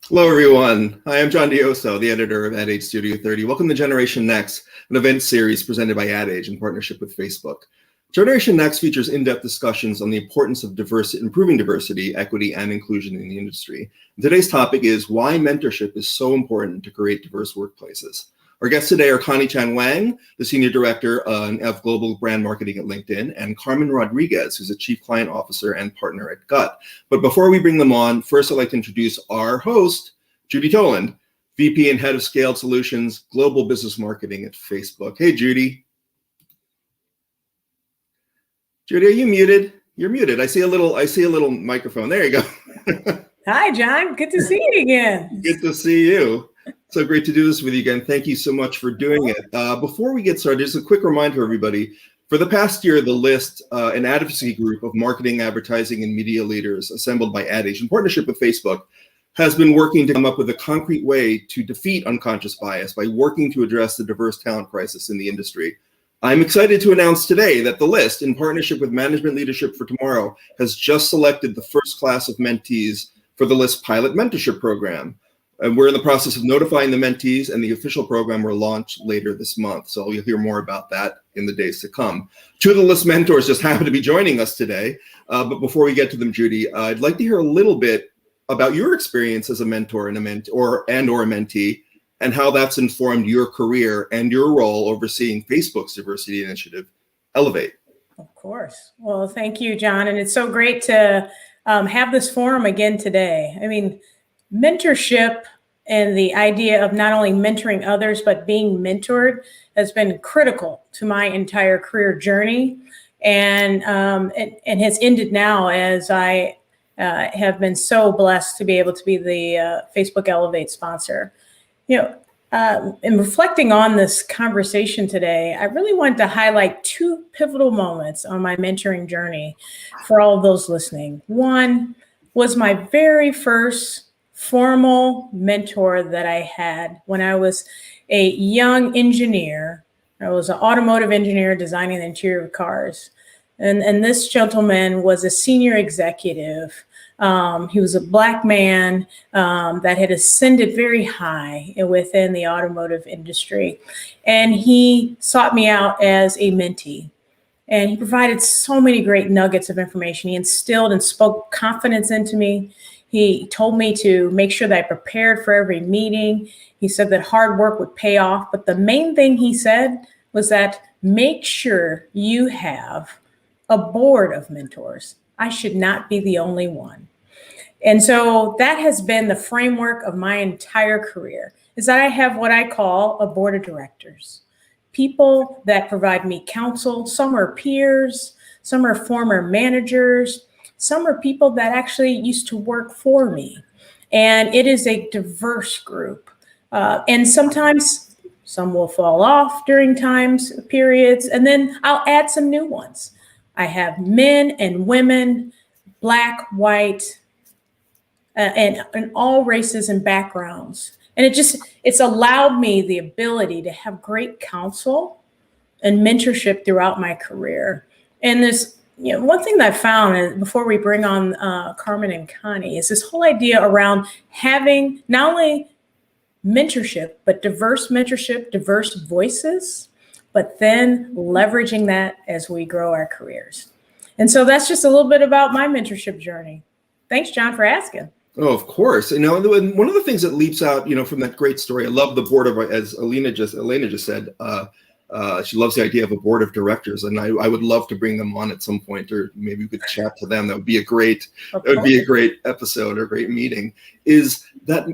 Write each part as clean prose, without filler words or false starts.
Hello, everyone. Hi, I'm John Dioso, the editor of Ad Age Studio 30. Welcome to Generation Next, an event series presented by Ad Age in partnership with Facebook. Generation Next features in-depth discussions on the importance of improving diversity, equity, and inclusion in the industry. And today's topic is why mentorship is so important to create diverse workplaces. Our guests today are Connie Chan Wang, the Senior Director of Global Brand Marketing at LinkedIn, and Carmen Rodriguez, who's a Chief Client Officer and Partner at Gut. But before we bring them on, first I'd like to introduce our host, Judy Toland, VP and Head of Scaled Solutions, Global Business Marketing at Facebook. Hey, Judy. Judy, are you muted? You're muted. I see a little microphone. There you go. Hi, John. Good to see you again. Good to see you. So great to do this with you again. Thank you so much for doing it. Before we get started, just a quick reminder, everybody. For the past year, the List, an advocacy group of marketing, advertising, and media leaders assembled by Ad Age in partnership with Facebook, has been working to come up with a concrete way to defeat unconscious bias by working to address the diverse talent crisis in the industry. I'm excited to announce today that the List, in partnership with Management Leadership for Tomorrow, has just selected the first class of mentees for the List pilot mentorship program. And we're in the process of notifying the mentees, and the official program will launch later this month. So you'll hear more about that in the days to come. Two of the List mentors just happen to be joining us today. But before we get to them, Judy, I'd like to hear a little bit about your experience as a mentor and a mentee, and how that's informed your career and your role overseeing Facebook's diversity initiative, Elevate. Of course. Well, thank you, John. And it's so great to have this forum again today. I mean, mentorship and the idea of not only mentoring others, but being mentored has been critical to my entire career journey, and has ended now as I have been so blessed to be able to be the Facebook Elevate sponsor. In reflecting on this conversation today, I really wanted to highlight two pivotal moments on my mentoring journey for all of those listening. One was my very first formal mentor that I had when I was a young engineer. I was an automotive engineer designing the interior of cars. And this gentleman was a senior executive. He was a Black man that had ascended very high within the automotive industry. And he sought me out as a mentee. And he provided so many great nuggets of information. He instilled and spoke confidence into me. He told me to make sure that I prepared for every meeting. He said that hard work would pay off. But the main thing he said was that make sure you have a board of mentors. I should not be the only one. And so that has been the framework of my entire career, is that I have what I call a board of directors, people that provide me counsel. Some are peers, some are former managers, some are people that actually used to work for me. And it is a diverse group. And sometimes some will fall off during periods, and then I'll add some new ones. I have men and women, Black, white, and all races and backgrounds. And it's allowed me the ability to have great counsel and mentorship throughout my career. And this, one thing that I found before we bring on Carmen and Connie is this whole idea around having not only mentorship, but diverse mentorship, diverse voices, but then leveraging that as we grow our careers. And so that's just a little bit about my mentorship journey. Thanks, John, for asking. Oh, of course. One of the things that leaps out, from that great story, I love the board of, as Elena just said, she loves the idea of a board of directors, and I would love to bring them on at some point, or maybe we could chat to them. That would be a great episode or a great meeting. Is that,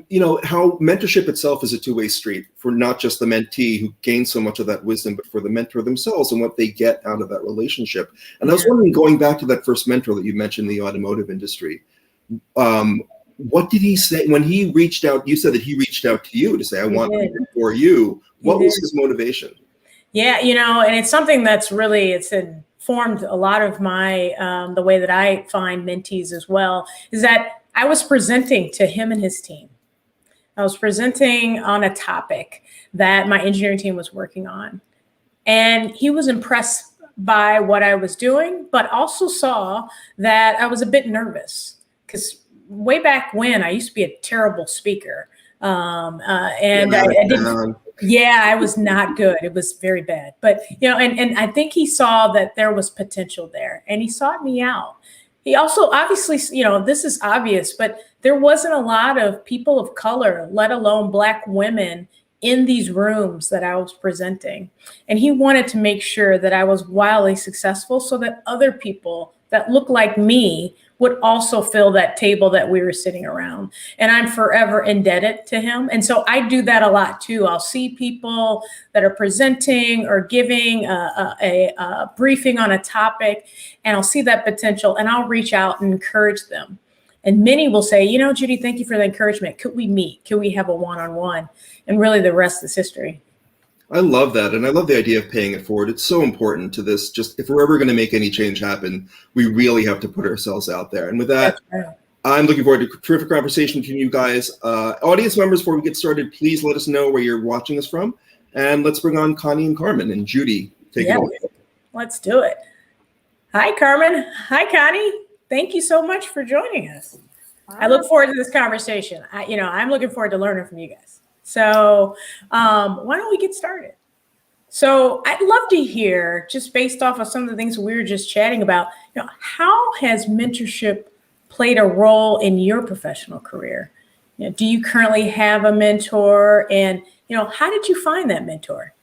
how mentorship itself is a two-way street for not just the mentee who gains so much of that wisdom, but for the mentor themselves and what they get out of that relationship. And I was wondering, going back to that first mentor that you mentioned in the automotive industry, what did he say when he reached out? You said that he reached out to you to say, I want to mentor you. What was his motivation? Yeah, and it's something that's really, it's informed a lot of my, the way that I find mentees as well, is that I was presenting to him and his team. I was presenting on a topic that my engineering team was working on. And he was impressed by what I was doing, but also saw that I was a bit nervous because way back when I used to be a terrible speaker. And I didn't, yeah, I was not good. It was very bad. But, and I think he saw that there was potential there and he sought me out. He also obviously, this is obvious, but there wasn't a lot of people of color, let alone Black women, in these rooms that I was presenting. And he wanted to make sure that I was wildly successful so that other people that look like me would also fill that table that we were sitting around. And I'm forever indebted to him. And so I do that a lot too. I'll see people that are presenting or giving a briefing on a topic, and I'll see that potential and I'll reach out and encourage them. And many will say, Judy, thank you for the encouragement. Could we meet? Could we have a one-on-one? And really the rest is history. I love that. And I love the idea of paying it forward. It's so important to this. Just if we're ever going to make any change happen, we really have to put ourselves out there. And with that, I'm looking forward to a terrific conversation between you guys. Audience members, before we get started, please let us know where you're watching us from. And let's bring on Connie and Carmen. And Judy, take it away. Let's do it. Hi, Carmen. Hi, Connie. Thank you so much for joining us. I look forward to this conversation. I'm looking forward to learning from you guys. So why don't we get started? So I'd love to hear, just based off of some of the things we were just chatting about, how has mentorship played a role in your professional career? Do you currently have a mentor? And, how did you find that mentor?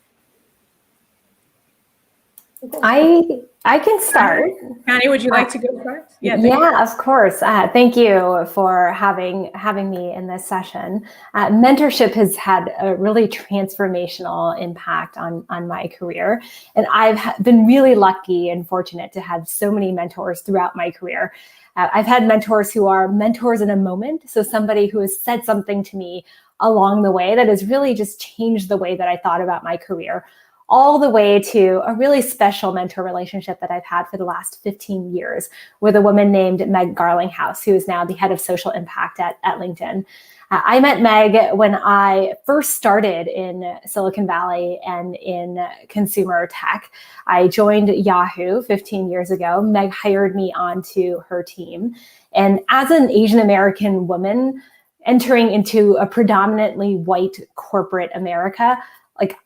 I can start. Connie, would you like to go first? Yeah, of course. Thank you for having me in this session. Mentorship has had a really transformational impact on my career. And I've been really lucky and fortunate to have so many mentors throughout my career. I've had mentors who are mentors in a moment. So somebody who has said something to me along the way that has really just changed the way that I thought about my career, all the way to a really special mentor relationship that I've had for the last 15 years with a woman named Meg Garlinghouse, who is now the head of social impact at LinkedIn. I met Meg when I first started in Silicon Valley and in consumer tech. I joined Yahoo 15 years ago. Meg hired me onto her team. And as an Asian American woman entering into a predominantly white corporate America,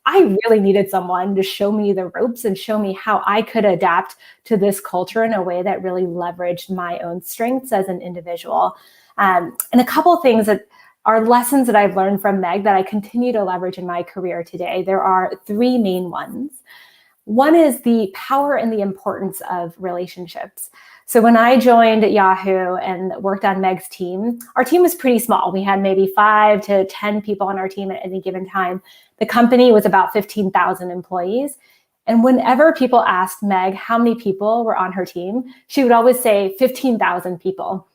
I really needed someone to show me the ropes and show me how I could adapt to this culture in a way that really leveraged my own strengths as an individual. And a couple of things that are lessons that I've learned from Meg that I continue to leverage in my career today. There are three main ones. One is the power and the importance of relationships. So when I joined Yahoo and worked on Meg's team, our team was pretty small. We had maybe 5 to 10 people on our team at any given time. The company was about 15,000 employees. And whenever people asked Meg how many people were on her team, she would always say 15,000 people.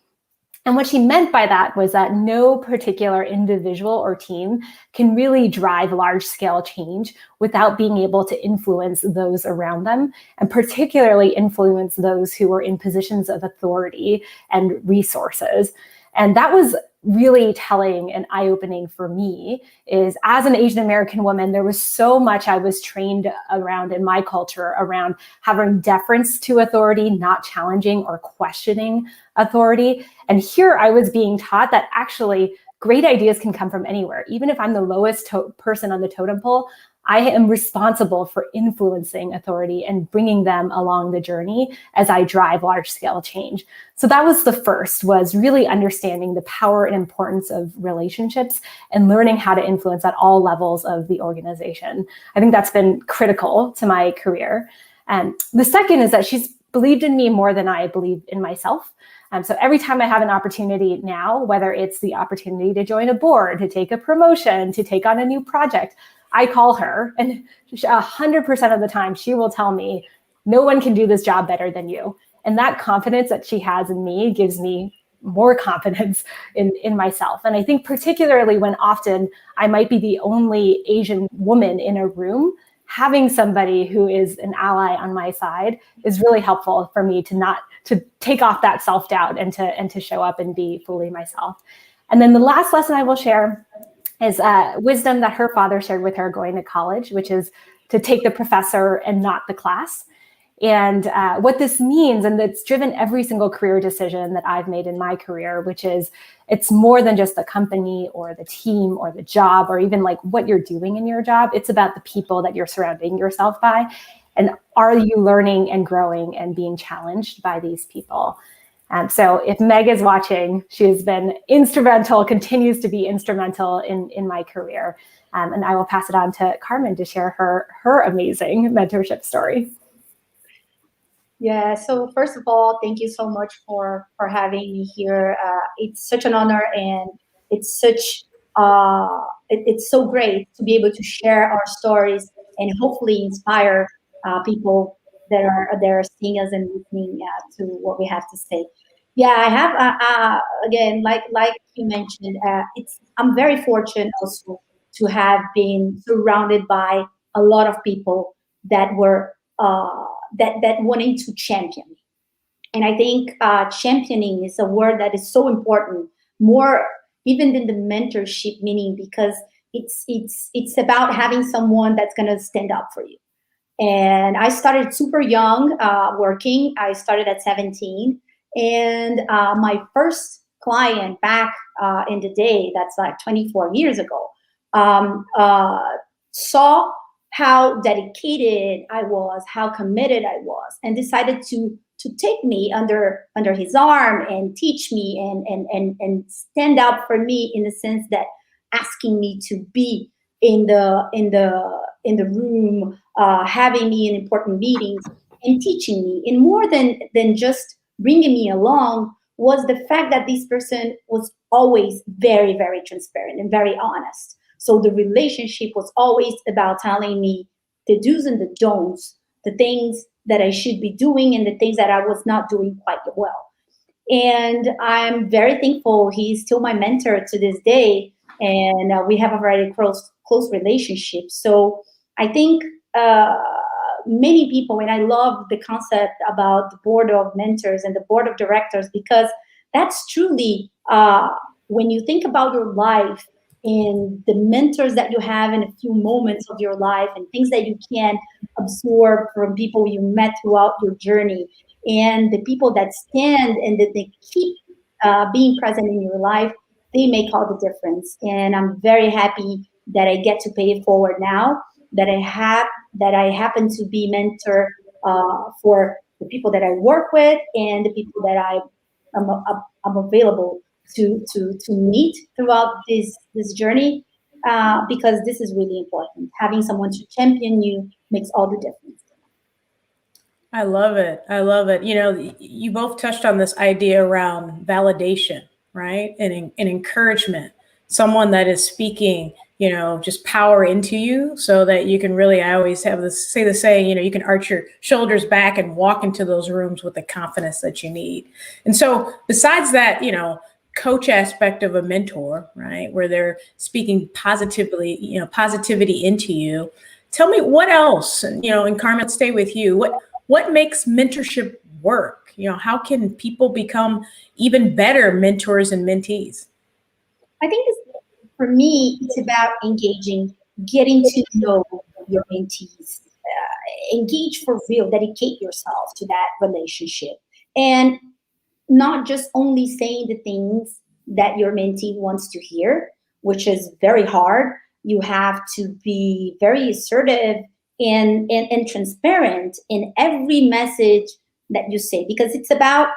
And what she meant by that was that no particular individual or team can really drive large-scale change without being able to influence those around them, and particularly influence those who were in positions of authority and resources. And that was really telling and eye-opening for me. Is as an Asian American woman, there was so much I was trained around in my culture around having deference to authority, not challenging or questioning authority. And here I was being taught that actually great ideas can come from anywhere. Even if I'm the lowest person on the totem pole, I am responsible for influencing authority and bringing them along the journey as I drive large-scale change. So that was the first, was really understanding the power and importance of relationships and learning how to influence at all levels of the organization. I think that's been critical to my career. And the second is that she's believed in me more than I believe in myself. So every time I have an opportunity now, whether it's the opportunity to join a board, to take a promotion, to take on a new project, I call her, and 100% of the time she will tell me, no one can do this job better than you. And that confidence that she has in me gives me more confidence in myself. And I think particularly when often I might be the only Asian woman in a room, having somebody who is an ally on my side is really helpful for me to take off that self-doubt and to show up and be fully myself. And then the last lesson I will share is wisdom that her father shared with her going to college, which is to take the professor and not the class. And what this means, and it's driven every single career decision that I've made in my career, which is it's more than just the company or the team or the job or even like what you're doing in your job. It's about the people that you're surrounding yourself by. And are you learning and growing and being challenged by these people? So if Meg is watching, she has been instrumental, continues to be instrumental in my career. And I will pass it on to Carmen to share her amazing mentorship story. Yeah, so first of all, thank you so much for having me here. It's such an honor, and it's such it's so great to be able to share our stories and hopefully inspire people that are seeing us and listening to what we have to say. Yeah, I have again, like you mentioned, I'm very fortunate also to have been surrounded by a lot of people that were that wanting to champion me. And I think championing is a word that is so important, more even than the mentorship meaning, because it's about having someone that's going to stand up for you. And I started super young working. I started at 17. And my first client back in the day, that's like 24 years ago, saw how dedicated I was, how committed I was, and decided to take me under his arm and teach me and stand up for me, in the sense that asking me to be in the room, having me in important meetings and teaching me. And more than just bringing me along was the fact that this person was always very, very transparent and very honest. So the relationship was always about telling me the do's and the don'ts, the things that I should be doing and the things that I was not doing quite well. And I'm very thankful. He's still my mentor to this day. And we have a very close relationship. So I think many people, and I love the concept about the board of mentors and the board of directors, because that's truly, when you think about your life and the mentors that you have in a few moments of your life and things that you can absorb from people you met throughout your journey, and the people that stand and that they keep being present in your life, they make all the difference. And I'm very happy that I get to pay it forward now, that I happen to be mentor for the people that I work with and the people that I'm available to meet throughout this journey, because this is really important. Having someone to champion you makes all the difference. I love it. I love it. You know, you both touched on this idea around validation, right? And encouragement. Someone that is speaking, you know, just power into you, so that you can really, I always have this, say the saying, you know, you can arch your shoulders back and walk into those rooms with the confidence that you need. And so besides that, you know, coach aspect of a mentor, right, where they're speaking positively, you know, positivity into you, tell me what else, you know, and Carmen, stay with you. What makes mentorship work? You know, how can people become even better mentors and mentees? I think for me, it's about engaging, getting to know your mentees, engage for real, dedicate yourself to that relationship, and not just only saying the things that your mentee wants to hear, which is very hard. You have to be very assertive and transparent in every message that you say, because it's about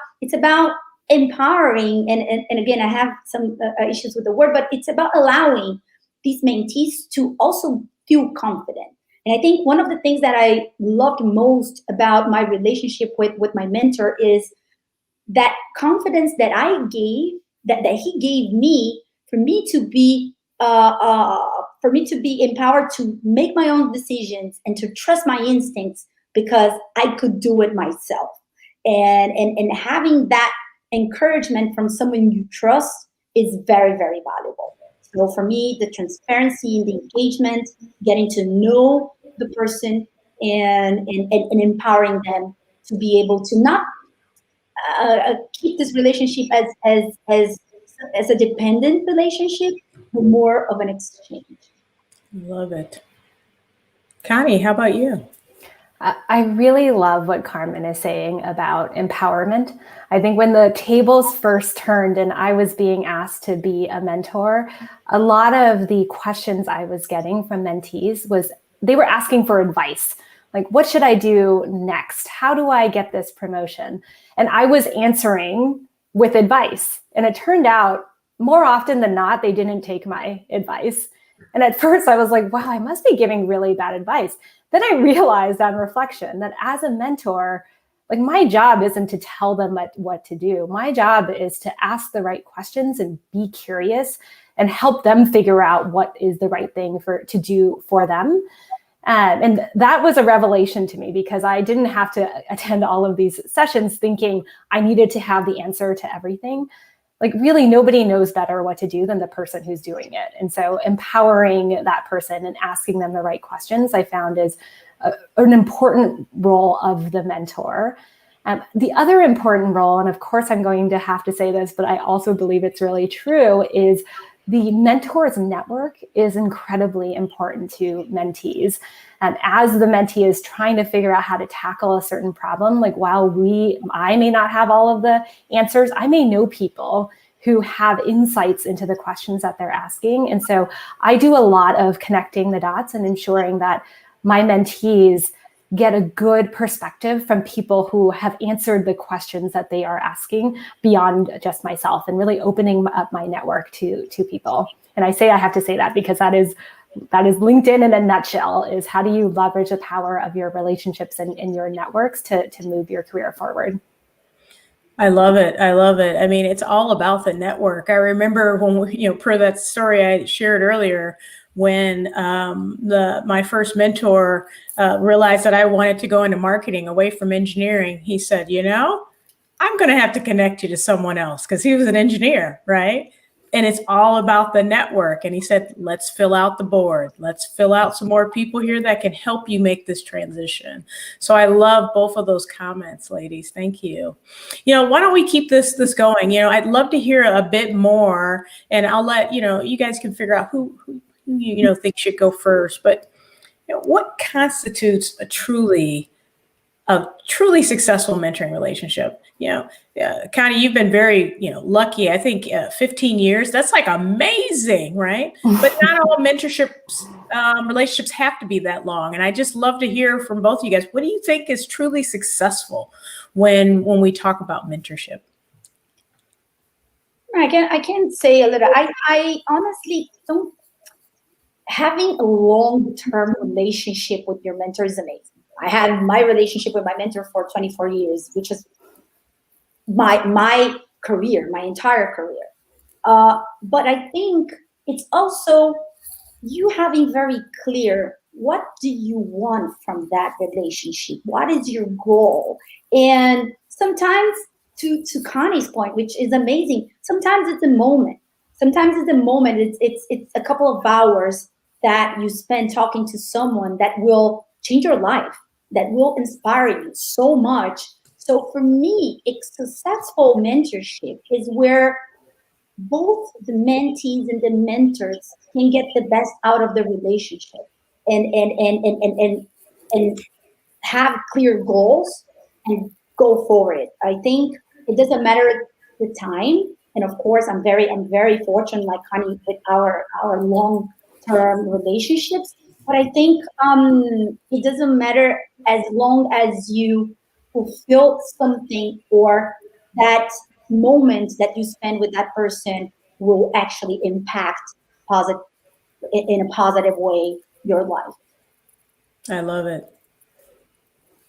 empowering. And again, I have some issues with the word, but it's about allowing these mentees to also feel confident. And I think one of the things that I loved most about my relationship with my mentor is that confidence that I gave, that he gave me, for me to be empowered to make my own decisions and to trust my instincts, because I could do it myself. And having that encouragement from someone you trust is very, very valuable. So for me, the transparency and the engagement, getting to know the person and empowering them to be able to not keep this relationship as a dependent relationship, but more of an exchange. Love it. Connie, how about you? I really love what Carmen is saying about empowerment. I think when the tables first turned and I was being asked to be a mentor, a lot of the questions I was getting from mentees was they were asking for advice. Like, what should I do next? How do I get this promotion? And I was answering with advice. And it turned out more often than not, they didn't take my advice. And at first I was like, wow, I must be giving really bad advice. Then I realized on reflection that as a mentor, like my job isn't to tell them what to do. My job is to ask the right questions and be curious and help them figure out what is the right thing to do for them. And that was a revelation to me because I didn't have to attend all of these sessions thinking I needed to have the answer to everything. Like really nobody knows better what to do than the person who's doing it. And so empowering that person and asking them the right questions, I found is an important role of the mentor. The other important role, and of course I'm going to have to say this, but I also believe it's really true, is the mentor's network is incredibly important to mentees. And as the mentee is trying to figure out how to tackle a certain problem, like while I may not have all of the answers, I may know people who have insights into the questions that they're asking. And so I do a lot of connecting the dots and ensuring that my mentees get a good perspective from people who have answered the questions that they are asking beyond just myself, and really opening up my network to people. And I have to say that because that is LinkedIn in a nutshell, is how do you leverage the power of your relationships and your networks to move your career forward. I love it. I love it. I mean, it's all about the network. I remember when per that story I shared earlier, when my first mentor realized that I wanted to go into marketing away from engineering. He said, I'm going to have to connect you to someone else, because he was an engineer, right? And it's all about the network. And he said, let's fill out the board. Let's fill out some more people here that can help you make this transition. So I love both of those comments, ladies. Thank you. Why don't we keep this going? I'd love to hear a bit more, and I'll let, you guys can figure out who think should go first. But what constitutes a truly successful mentoring relationship? Connie, you've been very, lucky. I think 15 years, that's like amazing, right? But not all mentorships relationships have to be that long. And I just love to hear from both of you guys. What do you think is truly successful when we talk about mentorship? I can say a little. I honestly don't. Having a long-term relationship with your mentor is amazing. I had my relationship with my mentor for 24 years, which is my career, my entire career. But I think it's also you having very clear, what do you want from that relationship? What is your goal? And sometimes, to Connie's point, which is amazing, sometimes it's a moment. Sometimes it's a moment. It's a couple of hours that you spend talking to someone that will change your life, that will inspire you so much. So for me, a successful mentorship is where both the mentees and the mentors can get the best out of the relationship and have clear goals and go for it. I think it doesn't matter the time. And of course, I'm very fortunate, like Connie, with our long-term relationships. But I think it doesn't matter as long as you fulfill something, or that moment that you spend with that person will actually impact in a positive way your life. I love it.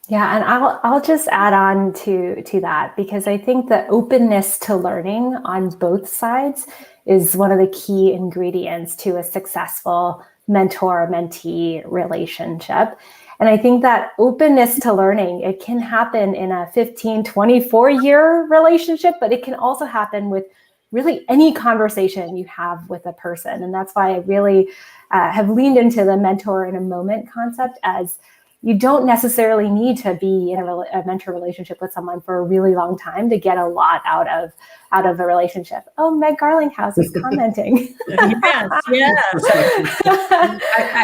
Yeah, and I'll just add on to that, because I think the openness to learning on both sides is one of the key ingredients to a successful mentor-mentee relationship. And I think that openness to learning, it can happen in a 15, 24-year relationship, but it can also happen with really any conversation you have with a person. And that's why I really have leaned into the mentor in a moment concept as you don't necessarily need to be in a mentor relationship with someone for a really long time to get a lot out of a relationship. Oh, Meg Garlinghouse is commenting. Yes.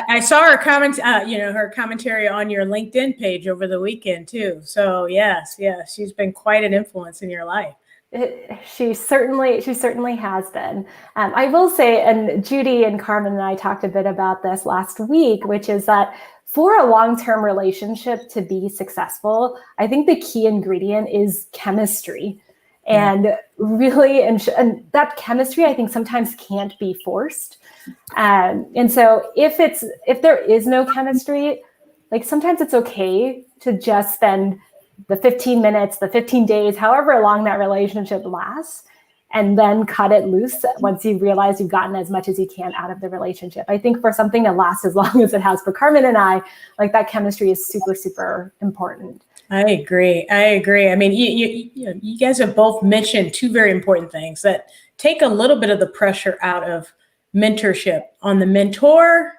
I saw her comment, her commentary on your LinkedIn page over the weekend too. So yes, she's been quite an influence in your life. She certainly has been. I will say, and Judy and Carmen and I talked a bit about this last week, which is that for a long-term relationship to be successful, I think the key ingredient is chemistry. And really, and that chemistry, I think sometimes can't be forced. And so if there is no chemistry, like sometimes it's okay to just spend the 15 minutes, the 15 days, however long that relationship lasts, and then cut it loose once you realize you've gotten as much as you can out of the relationship. I think for something to last as long as it has for Carmen and I, like that chemistry is super, super important. I agree. I mean, you guys have both mentioned two very important things that take a little bit of the pressure out of mentorship on the mentor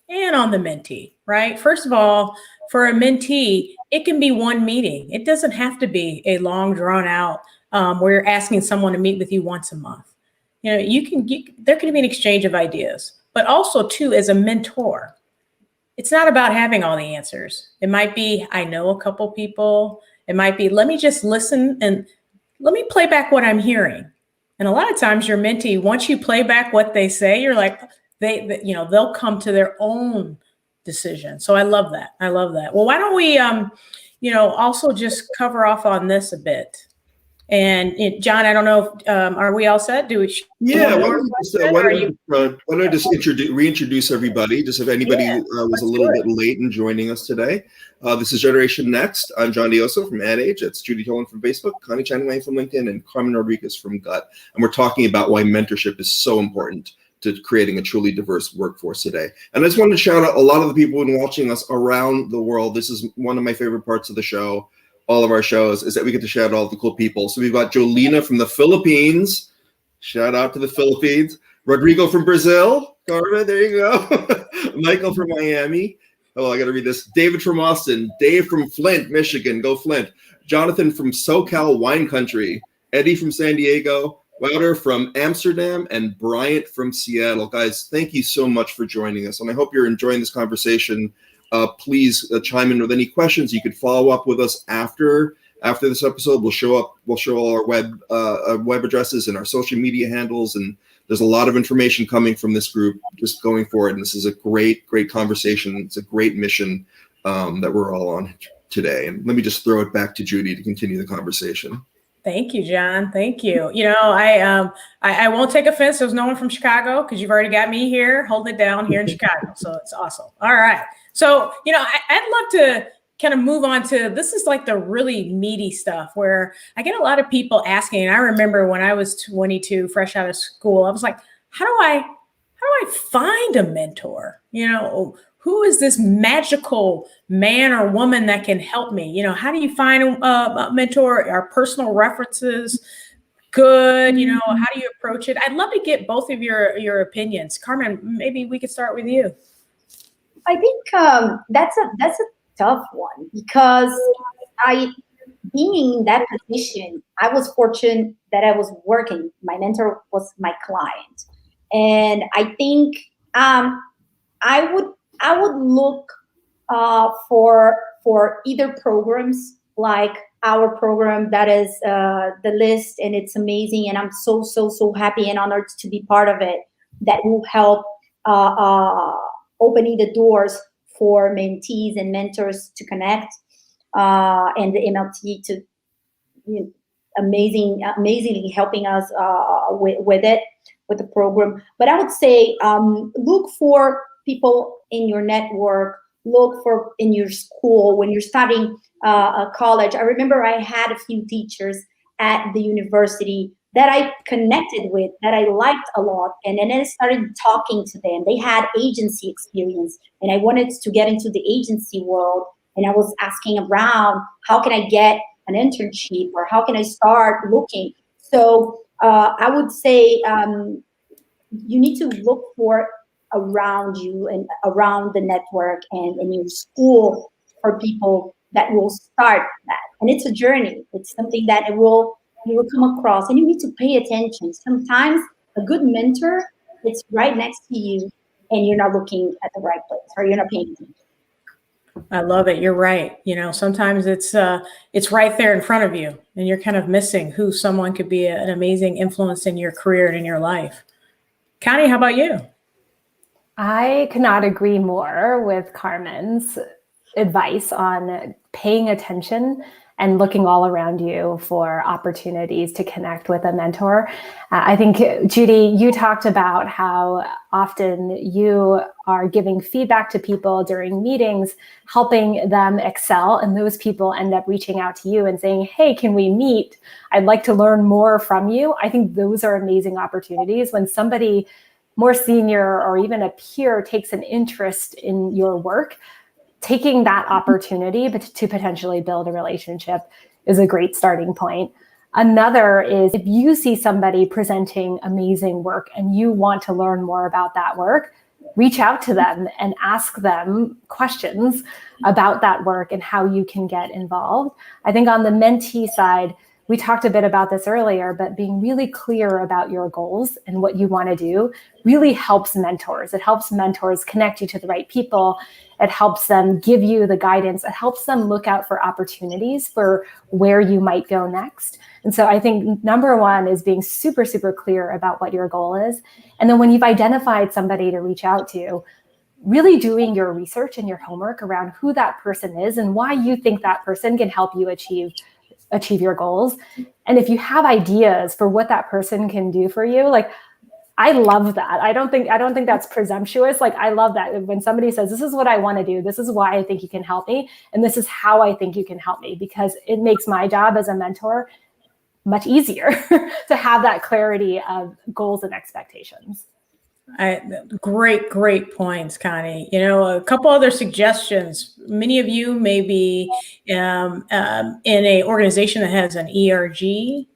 and on the mentee, right? First of all, for a mentee, it can be one meeting. It doesn't have to be a long drawn out where you're asking someone to meet with you once a month. There can be an exchange of ideas, but also too, as a mentor, it's not about having all the answers. It might be, I know a couple people. It might be, let me just listen and let me play back what I'm hearing. And a lot of times your mentee, once you play back what they say, you're like, they'll come to their own decision. So I love that. Well, why don't we, also just cover off on this a bit. And John, I don't know if, are we all set? Do we? Yeah. Why don't I just reintroduce everybody, just if anybody was a little bit late in joining us today. This is Generation Next. I'm John Dioso from Ad Age. That's Judy Tolan from Facebook, Connie Channing Wang from LinkedIn, and Carmen Rodriguez from Gut. And we're talking about why mentorship is so important to creating a truly diverse workforce today. And I just wanted to shout out a lot of the people who are watching us around the world. This is one of my favorite parts of the show. All of our shows is that we get to shout out all the cool people. So we've got Jolina from the Philippines. Shout out to the Philippines. Rodrigo from Brazil. Carmen, there you go. Michael from Miami. Oh, I got to read this. David from Austin. Dave from Flint, Michigan. Go Flint. Jonathan from SoCal Wine Country. Eddie from San Diego. Wouter from Amsterdam. And Bryant from Seattle. Guys, thank you so much for joining us. And I hope you're enjoying this conversation. Please chime in with any questions. You could follow up with us after this episode. We'll show all our web addresses and our social media handles, and there's a lot of information coming from this group just going forward. And this is a great conversation. It's a great mission that we're all on today. And let me just throw it back to Judy to continue the conversation. Thank you, John. Thank you. I won't take offense. There's no one from Chicago because you've already got me here holding it down here in Chicago. So it's awesome. All right. So, I'd love to kind of move on to, this is like the really meaty stuff where I get a lot of people asking. And I remember when I was 22, fresh out of school, I was like, how do I find a mentor? Who is this magical man or woman that can help me? How do you find a mentor? Are personal references good? How do you approach it? I'd love to get both of your opinions. Carmen, maybe we could start with you. I think that's a tough one because being in that position, I was fortunate that I was working. My mentor was my client, and I think I would look for either programs like our program that is the list, and it's amazing, and I'm so happy and honored to be part of it. That will help opening the doors for mentees and mentors to connect, and the MLT to amazingly helping us with the program. But I would say look for people in your network, look for in your school when you're studying college. I remember I had a few teachers at the university that I connected with, that I liked a lot. And then I started talking to them. They had agency experience, and I wanted to get into the agency world. And I was asking around, how can I get an internship, or how can I start looking? So I would say you need to look for around you and around the network and in your school for people that will start that. And it's a journey. It's something that you will come across, and you need to pay attention. Sometimes a good mentor, it's right next to you, and you're not looking at the right place, or you're not paying attention. I love it. You're right. Sometimes it's right there in front of you, and you're kind of missing who someone could be an amazing influence in your career and in your life. Connie, how about you? I could not agree more with Carmen's advice on paying attention and looking all around you for opportunities to connect with a mentor. I think, Judy, you talked about how often you are giving feedback to people during meetings, helping them excel, and those people end up reaching out to you and saying, hey, can we meet? I'd like to learn more from you. I think those are amazing opportunities when somebody more senior or even a peer takes an interest in your work. Taking that opportunity to potentially build a relationship is a great starting point. Another is if you see somebody presenting amazing work and you want to learn more about that work, reach out to them and ask them questions about that work and how you can get involved. I think on the mentee side, we talked a bit about this earlier, but being really clear about your goals and what you want to do really helps mentors. It helps mentors connect you to the right people. It helps them give you the guidance. It helps them look out for opportunities for where you might go next. And so I think number one is being super, super clear about what your goal is. And then when you've identified somebody to reach out to, really doing your research and your homework around who that person is and why you think that person can help you achieve your goals. And if you have ideas for what that person can do for you, like, I love that. I don't think that's presumptuous. Like, I love that when somebody says, this is what I want to do. This is why I think you can help me. And this is how I think you can help me, because it makes my job as a mentor much easier to have that clarity of goals and expectations. Great points, Connie. A couple other suggestions. Many of you may be in an organization that has an ERG.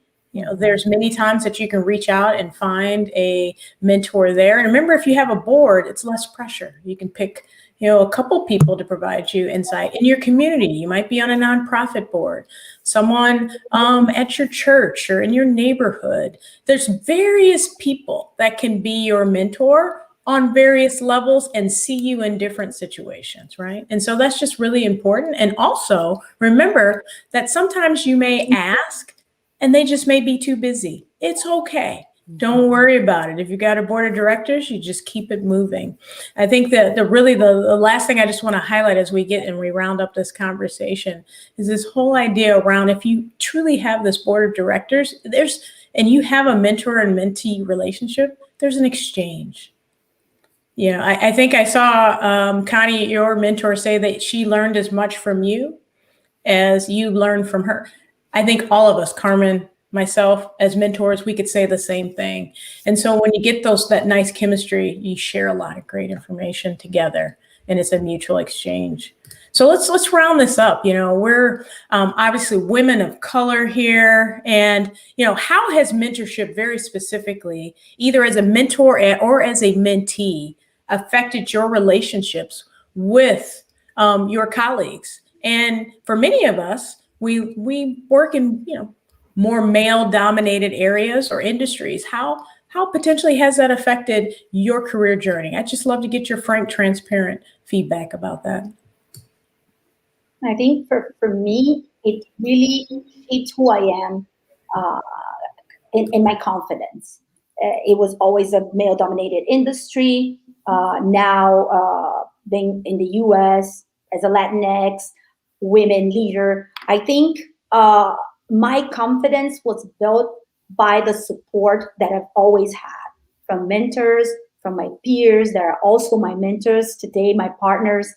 There's many times that you can reach out and find a mentor there. And remember, if you have a board, it's less pressure. You can pick a couple people to provide you insight in your community. You might be on a nonprofit board, someone at your church or in your neighborhood. There's various people that can be your mentor on various levels and see you in different situations, right? And so that's just really important. And also remember that sometimes you may ask and they just may be too busy. It's okay. Don't worry about it. If you got a board of directors, you just keep it moving. I think that the last thing I just want to highlight as we round up this conversation is this whole idea around, if you truly have this board of directors, and you have a mentor and mentee relationship, there's an exchange. I think I saw Connie, your mentor, say that she learned as much from you as you learned from her. I think all of us, Carmen, myself, as mentors, we could say the same thing. And so when you get that nice chemistry, you share a lot of great information together, and it's a mutual exchange. So let's round this up. We're obviously women of color here, and how has mentorship very specifically, either as a mentor or as a mentee, affected your relationships with your colleagues? And for many of us, we work in more male-dominated areas or industries. How potentially has that affected your career journey? I'd just love to get your frank, transparent feedback about that. I think for me, it really shaped who I am in my confidence. It was always a male-dominated industry. Now, being in the U.S. as a Latinx women leader, I think my confidence was built by the support that I've always had from mentors, from my peers. They're also my mentors today, my partners.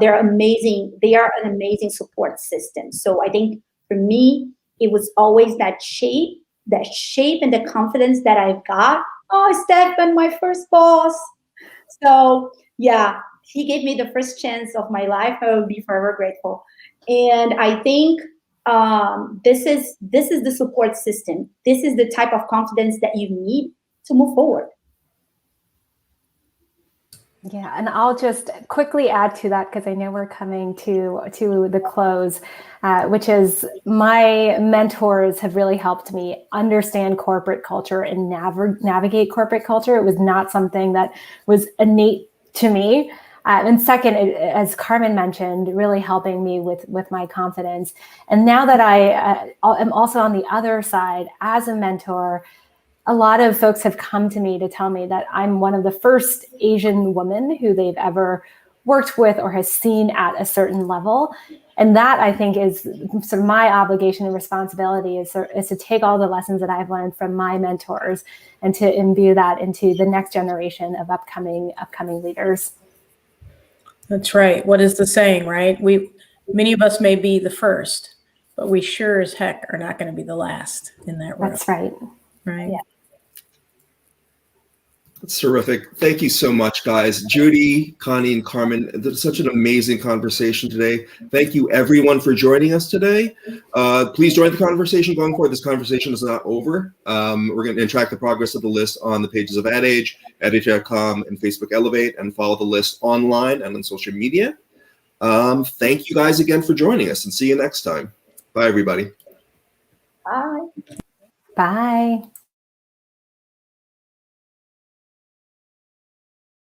They're amazing. They are an amazing support system. So I think for me, it was always that shape and the confidence that I've got. Oh, Stefan, my first boss. So yeah, he gave me the first chance of my life. I will be forever grateful. And I think this is the support system. This is the type of confidence that you need to move forward. Yeah, and I'll just quickly add to that because I know we're coming to the close, which is my mentors have really helped me understand corporate culture and navigate corporate culture. It was not something that was innate to me. And second, as Carmen mentioned, really helping me with my confidence. And now that I am also on the other side as a mentor, a lot of folks have come to me to tell me that I'm one of the first Asian women who they've ever worked with or has seen at a certain level. And that, I think, is sort of my obligation and responsibility is to take all the lessons that I've learned from my mentors and to imbue that into the next generation of upcoming leaders. That's right. What is the saying, right? Many of us may be the first, but we sure as heck are not going to be the last in that room. That's right. Right. Yeah. That's terrific. Thank you so much, guys. Judy, Connie, and Carmen, this is such an amazing conversation today. Thank you, everyone, for joining us today. Please join the conversation going forward. This conversation is not over. We're going to track the progress of the list on the pages of AdAge, adage.com, and Facebook Elevate, and follow the list online and on social media. Thank you guys again for joining us, and see you next time. Bye, everybody. Bye. Bye.